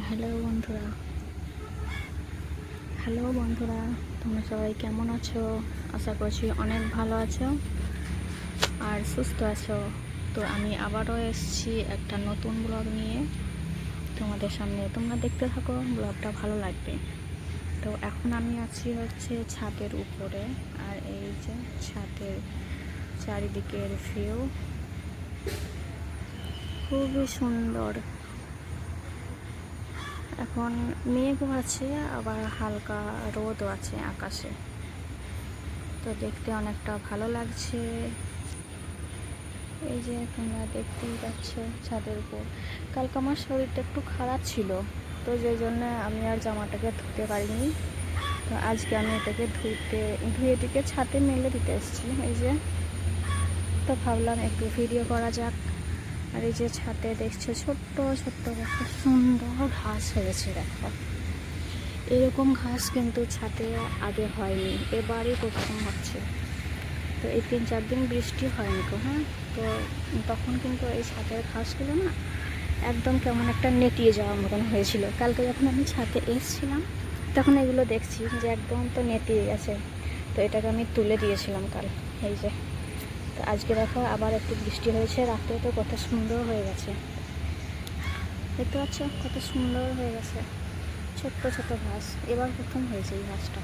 Hello বন্ধুরা hello বন্ধুরা তোমরা সবাই কেমন আছো? আশা করছি অনেক ভালো আছো আর সুস্থ আছো। তো আমি আবারও এসেছি একটা নতুন ব্লগ নিয়ে তোমাদের সামনে। তোমরা দেখতে থাকো, ব্লগটা ভালো লাগবে। তো এখন আমি আছি হচ্ছে ছাদের উপরে, আর এই যে ছাদের চারিদিকের ভিউ খুবই সুন্দর। এখন মেঘও আছে, আবার হালকা রোদও আছে আকাশে। তো দেখতে অনেকটা ভালো লাগছে। এই যে তোমরা দেখতেই পাচ্ছ ছাদের উপর। কালকে আমার শরীরটা একটু খারাপ ছিল, তো যে জন্য আমি আর জামাটাকে ধুতে পারিনি। তো আজকে আমি এটাকে ধুয়ে দিকে ছাদে মেলে দিতে এসেছি। এই যে, তো ভাবলাম একটু ভিডিও করা যাক। আর এই যে ছাদে দেখছো ছোট্ট ছোট্ট কত সুন্দর ঘাস হয়েছে, দেখো। এরকম ঘাস কিন্তু ছাদে আগে হয়নি, এবারই প্রথম হচ্ছে। তো এই 3-4 দিন বৃষ্টি হয়নি তো, হ্যাঁ। তো তখন কিন্তু এই ছাদের ঘাসগুলো না একদম কেমন একটা নেতিয়ে যাওয়ার মতন হয়েছিল। কালকে যখন আমি ছাদে এসেছিলাম তখন এগুলো দেখছি যে একদম তো নেতিয়ে গেছে। তো এটাকে আমি তুলে দিয়েছিলাম কাল। এই যে, তো আজকে দেখো আবার একটু বৃষ্টি হয়েছে, রাত্রে তো কত সুন্দর হয়ে গেছে। দেখতে পাচ্ছ কত সুন্দর হয়ে গেছে, ছোট্ট ছোট ঘাস। এবার প্রথম হয়েছে এই ঘাসটা।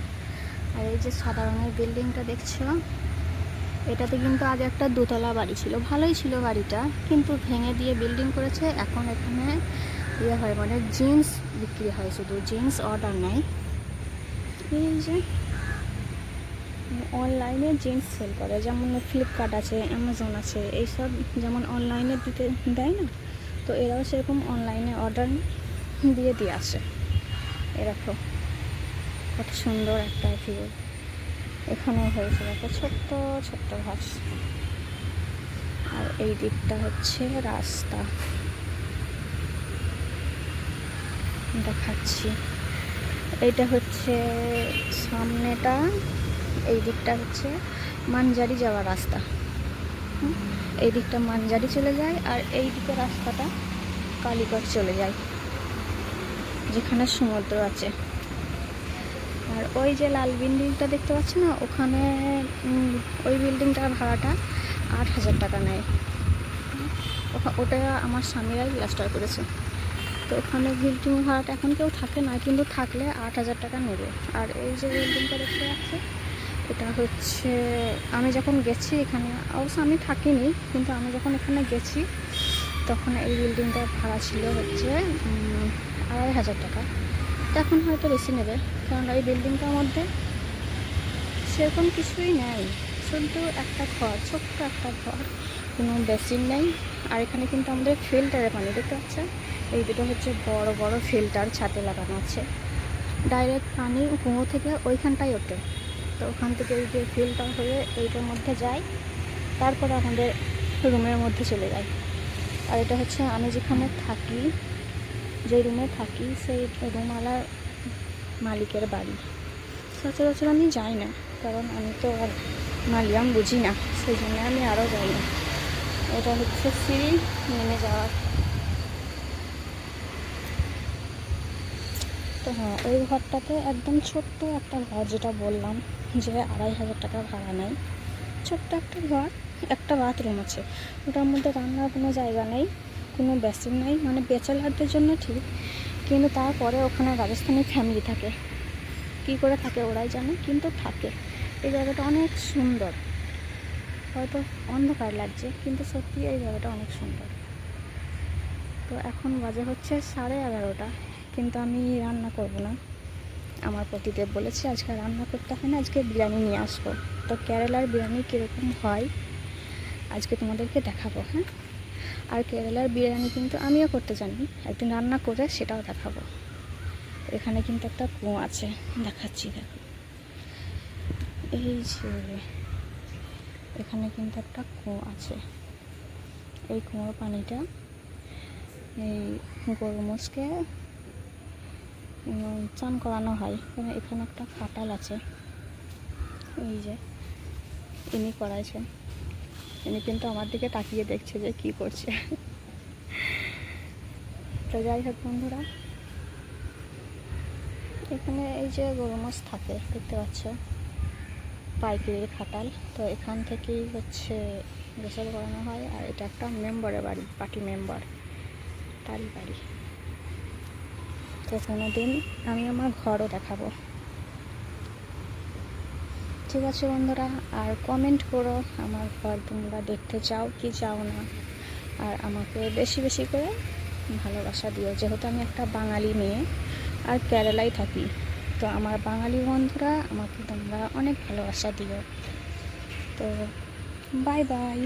আর এই যে সাদা রঙের বিল্ডিংটা দেখছো, এটাতে কিন্তু আগে একটা দোতলা বাড়ি ছিল, ভালোই ছিল বাড়িটা, কিন্তু ভেঙে দিয়ে বিল্ডিং করেছে। এখন এখানে ইয়ে হয়, মানে জিন্স বিক্রি হয়, শুধু জিন্স অর্ডার নেয়। এই যে অনলাইনে জিন্স সেল করে, যেমন ফ্লিপকার্ট আছে, অ্যামাজন আছে, এইসব যেমন অনলাইনে দিতে দেয় না, তো এরাও সেরকম অনলাইনে অর্ডার দিয়ে আসে। এরকম কত সুন্দর একটা ভিউ এখানে হয়েছে, দেখো ছোট্ট ছোট্ট ঘাস। আর এই দিকটা হচ্ছে রাস্তা, দেখাচ্ছি। এইটা হচ্ছে সামনেটা, এই দিকটা হচ্ছে মানজারি যাওয়ার রাস্তা। এই দিকটা মানজারি চলে যায়, আর এই দিকে রাস্তাটা কালীগঞ্জ চলে যায়, যেখানে সমুদ্র আছে। আর ওই যে লাল বিল্ডিংটা দেখতে পাচ্ছ না, ওখানে ওই বিল্ডিংটার ভাড়াটা 8,000 টাকা নেয়। ওটা আমার স্বামীরাই প্লাস্টার করেছে। তো ওখানে বিল্ডিং ভাড়াটা এখন কেউ থাকে না, কিন্তু থাকলে 8,000 টাকা নেবে। আর এই যে বিল্ডিংটা দেখতে পাচ্ছে, এটা হচ্ছে আমি যখন গেছি এখানে, অবশ্য আমি থাকিনি, কিন্তু আমি যখন এখানে গেছি তখন এই বিল্ডিংটার ভাড়া ছিল হচ্ছে 2,500 টাকা। তো এখন হয়তো বেশি নেবে, কারণ এই বিল্ডিংটার মধ্যে সেরকম কিছুই নেই, শুধু একটা ঘর, ছোট্ট একটা ঘর, কোনো বেসিন নেই। আর এখানে কিন্তু আমাদের ফিল্টারের পানি দেখতে পাচ্ছে, এই দুটো হচ্ছে বড় বড় ফিল্টার ছাদে লাগানো আছে। ডাইরেক্ট পানি কুয়ো থেকে ওইখানটাই ওঠে। তো ওখান থেকে এই যে ফিল্টার হয়ে এইটার মধ্যে যায়, তারপরে আমাদের রুমের মধ্যে চলে যায়। আর এটা হচ্ছে আমি যেখানে থাকি, যে রুমে থাকি, সেই রুমওয়ালার মালিকের বাড়ি। সচরাচর আমি যাই না, কারণ আমি তো আর মালিয়াম বুঝি না, সেই জন্য আমি আরও যাই না। এটা হচ্ছে সিঁড়ি নেমে যাওয়ার। তো হ্যাঁ, ওই ঘরটাতে একদম ছোট্ট একটা ঘর, যেটা বললাম যে 2,500 টাকা ভাড়া নেয়। ছোট্ট একটা ঘর, একটা বাথরুম আছে, ওটার মধ্যে রান্নার কোনো জায়গা নেই, কোনো বেসিন নেই, মানে ব্যাচেলারদের জন্য ঠিক, কিন্তু তারপরে ওখানে রাজস্থানি ফ্যামিলি থাকে, কী করে থাকে ওরাই জানে, কিন্তু থাকে। এই জায়গাটা অনেক সুন্দর, হয়তো অন্ধকার লাগছে, কিন্তু সত্যি এই জায়গাটা অনেক সুন্দর। তো এখন বাজে হচ্ছে 11:30, কিন্তু আমি রান্না করব না। আমার পতিদেব বলেছে আজকে রান্না করতে হয় না, আজকে বিরিয়ানি নিয়ে আসবো। তো কেরালার বিরিয়ানি কীরকম হয় আজকে তোমাদেরকে দেখাবো, হ্যাঁ। আর কেরালার বিরিয়ানি কিন্তু আমিও করতে জানি, একদিন রান্না করে সেটাও দেখাবো। এখানে কিন্তু একটা কুয়ো আছে, দেখাচ্ছি, দেখো। এই যে এখানে কিন্তু একটা কুয়ো আছে, এই কুয়োর পানিটা এই গরু মোষকে চান করানো হয়। এখানে একটা খাটাল আছে, এই যে ইনি করাইছেন, ইনি কিন্তু আমার দিকে তাকিয়ে দেখছে যে কি করছে। তো যাই হোক বন্ধুরা, এখানে এই যে গরু মোষ থাকে দেখতে পাচ্ছ, পাইকারির খাটাল। তো এখান থেকেই হচ্ছে গোসল করানো হয়। আর এটা একটা মেম্বারের বাড়ি, পার্টি মেম্বার, তারই বাড়ি। তো কোনো দিন আমি আমার ঘরও দেখাবো। ঠিক আছে বন্ধুরা, আর কমেন্ট করো আমার ঘর তোমরা দেখতে চাও কি চাও না। আর আমাকে বেশি বেশি করে ভালোবাসা দিও, যেহেতু আমি একটা বাঙালি মেয়ে আর কেরালায় থাকি। তো আমার বাঙালি বন্ধুরা আমাকে তোমরা অনেক ভালোবাসা দিও। তো বাই বাই।